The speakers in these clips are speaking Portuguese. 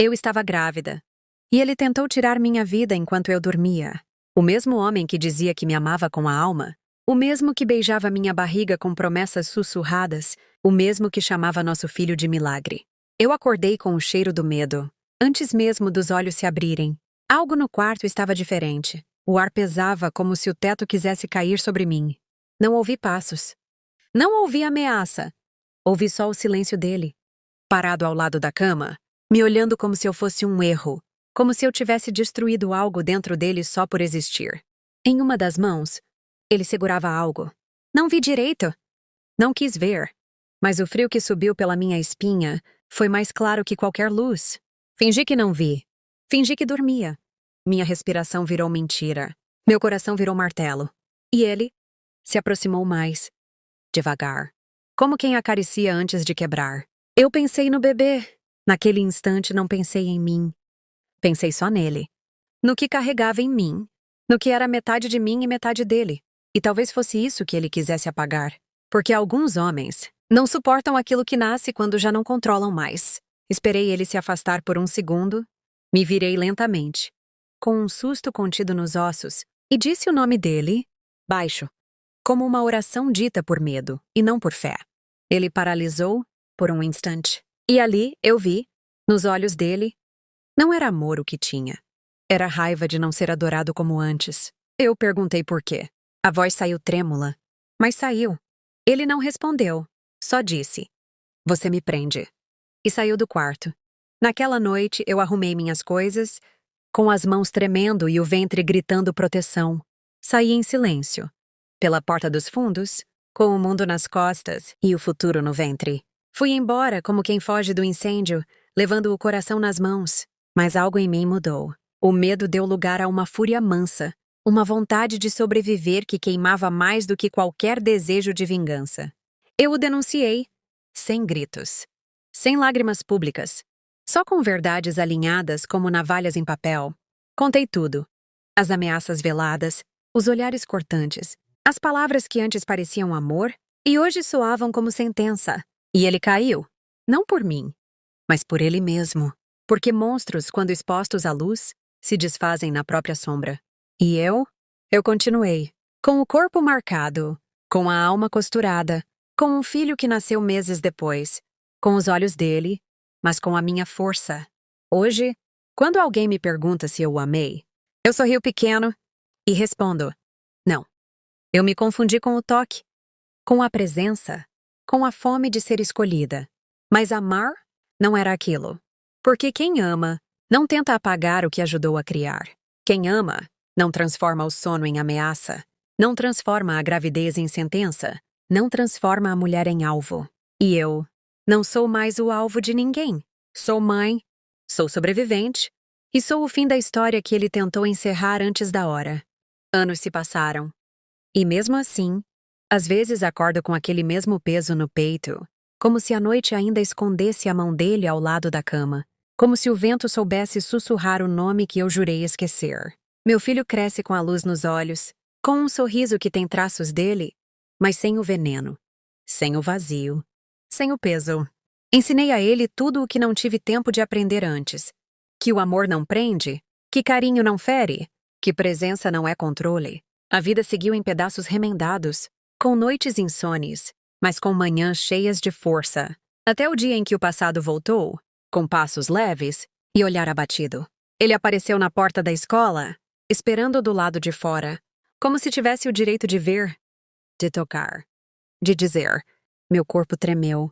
Eu estava grávida. E ele tentou tirar minha vida enquanto eu dormia. O mesmo homem que dizia que me amava com a alma, o mesmo que beijava minha barriga com promessas sussurradas, o mesmo que chamava nosso filho de milagre. Eu acordei com o cheiro do medo, antes mesmo dos olhos se abrirem. Algo no quarto estava diferente. O ar pesava como se o teto quisesse cair sobre mim. Não ouvi passos. Não ouvi ameaça. Ouvi só o silêncio dele, parado ao lado da cama, me olhando como se eu fosse um erro, como se eu tivesse destruído algo dentro dele só por existir. Em uma das mãos, ele segurava algo. Não vi direito. Não quis ver. Mas o frio que subiu pela minha espinha foi mais claro que qualquer luz. Fingi que não vi. Fingi que dormia. Minha respiração virou mentira. Meu coração virou martelo. E ele se aproximou mais, devagar, como quem acaricia antes de quebrar. Eu pensei no bebê. Naquele instante não pensei em mim. Pensei só nele. No que carregava em mim. No que era metade de mim e metade dele. E talvez fosse isso que ele quisesse apagar. Porque alguns homens não suportam aquilo que nasce quando já não controlam mais. Esperei ele se afastar por um segundo. Me virei lentamente, com um susto contido nos ossos, e disse o nome dele, baixo, como uma oração dita por medo e não por fé. Ele paralisou por um instante. E ali eu vi, nos olhos dele, não era amor o que tinha. Era raiva de não ser adorado como antes. Eu perguntei por quê. A voz saiu trêmula, mas saiu. Ele não respondeu, só disse: "Você me prende." E saiu do quarto. Naquela noite eu arrumei minhas coisas, com as mãos tremendo e o ventre gritando proteção. Saí em silêncio, pela porta dos fundos, com o mundo nas costas e o futuro no ventre. Fui embora como quem foge do incêndio, levando o coração nas mãos. Mas algo em mim mudou. O medo deu lugar a uma fúria mansa, uma vontade de sobreviver que queimava mais do que qualquer desejo de vingança. Eu o denunciei, sem gritos, sem lágrimas públicas, só com verdades alinhadas como navalhas em papel. Contei tudo. As ameaças veladas, os olhares cortantes, as palavras que antes pareciam amor e hoje soavam como sentença. E ele caiu. Não por mim, mas por ele mesmo. Porque monstros, quando expostos à luz, se desfazem na própria sombra. E eu continuei, com o corpo marcado, com a alma costurada, com um filho que nasceu meses depois, com os olhos dele, mas com a minha força. Hoje, quando alguém me pergunta se eu o amei, eu sorrio pequeno e respondo: não. Eu me confundi com o toque, com a presença, com a fome de ser escolhida. Mas amar não era aquilo. Porque quem ama não tenta apagar o que ajudou a criar. Quem ama não transforma o sono em ameaça, não transforma a gravidez em sentença, não transforma a mulher em alvo. E eu não sou mais o alvo de ninguém. Sou mãe, sou sobrevivente, e sou o fim da história que ele tentou encerrar antes da hora. Anos se passaram. E mesmo assim, às vezes acordo com aquele mesmo peso no peito, como se a noite ainda escondesse a mão dele ao lado da cama, como se o vento soubesse sussurrar o nome que eu jurei esquecer. Meu filho cresce com a luz nos olhos, com um sorriso que tem traços dele, mas sem o veneno, sem o vazio, sem o peso. Ensinei a ele tudo o que não tive tempo de aprender antes. Que o amor não prende, que carinho não fere, que presença não é controle. A vida seguiu em pedaços remendados, com noites insones, mas com manhãs cheias de força. Até o dia em que o passado voltou, com passos leves e olhar abatido. Ele apareceu na porta da escola, esperando do lado de fora, como se tivesse o direito de ver, de tocar, de dizer. Meu corpo tremeu,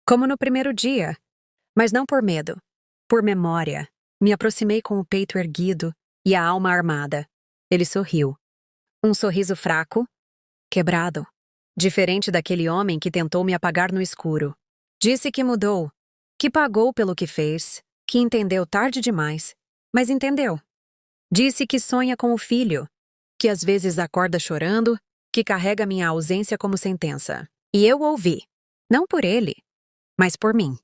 como no primeiro dia, mas não por medo, por memória. Me aproximei com o peito erguido e a alma armada. Ele sorriu. Um sorriso fraco, quebrado, diferente daquele homem que tentou me apagar no escuro. Disse que mudou, que pagou pelo que fez, que entendeu tarde demais, mas entendeu. Disse que sonha com o filho, que às vezes acorda chorando, que carrega minha ausência como sentença. E eu ouvi, não por ele, mas por mim.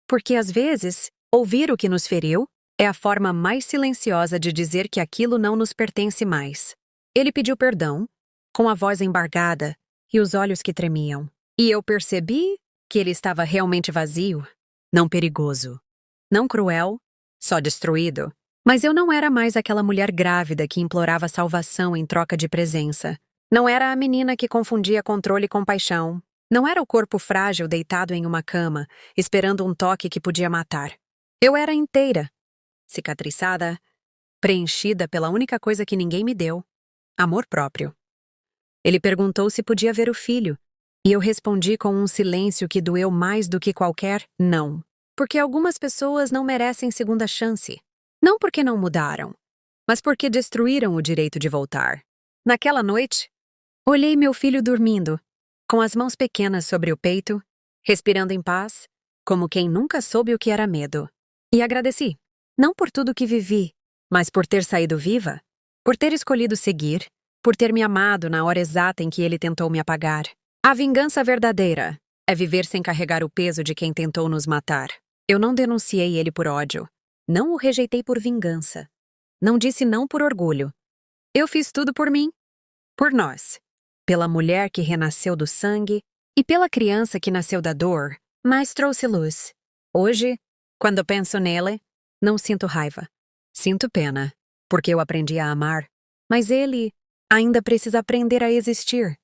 Porque às vezes, ouvir o que nos feriu é a forma mais silenciosa de dizer que aquilo não nos pertence mais. Ele pediu perdão, com a voz embargada e os olhos que tremiam. E eu percebi que ele estava realmente vazio, não perigoso, não cruel, só destruído. Mas eu não era mais aquela mulher grávida que implorava salvação em troca de presença. Não era a menina que confundia controle com paixão. Não era o corpo frágil deitado em uma cama, esperando um toque que podia matar. Eu era inteira, cicatrizada, preenchida pela única coisa que ninguém me deu: amor próprio. Ele perguntou se podia ver o filho, e eu respondi com um silêncio que doeu mais do que qualquer não. Porque algumas pessoas não merecem segunda chance. Não porque não mudaram, mas porque destruíram o direito de voltar. Naquela noite, olhei meu filho dormindo, com as mãos pequenas sobre o peito, respirando em paz, como quem nunca soube o que era medo. E agradeci, não por tudo que vivi, mas por ter saído viva, por ter escolhido seguir, por ter me amado na hora exata em que ele tentou me apagar. A vingança verdadeira é viver sem carregar o peso de quem tentou nos matar. Eu não denunciei ele por ódio. Não o rejeitei por vingança. Não disse não por orgulho. Eu fiz tudo por mim. Por nós. Pela mulher que renasceu do sangue e pela criança que nasceu da dor, mas trouxe luz. Hoje, quando penso nele, não sinto raiva. Sinto pena, porque eu aprendi a amar. Mas ele ainda precisa aprender a existir.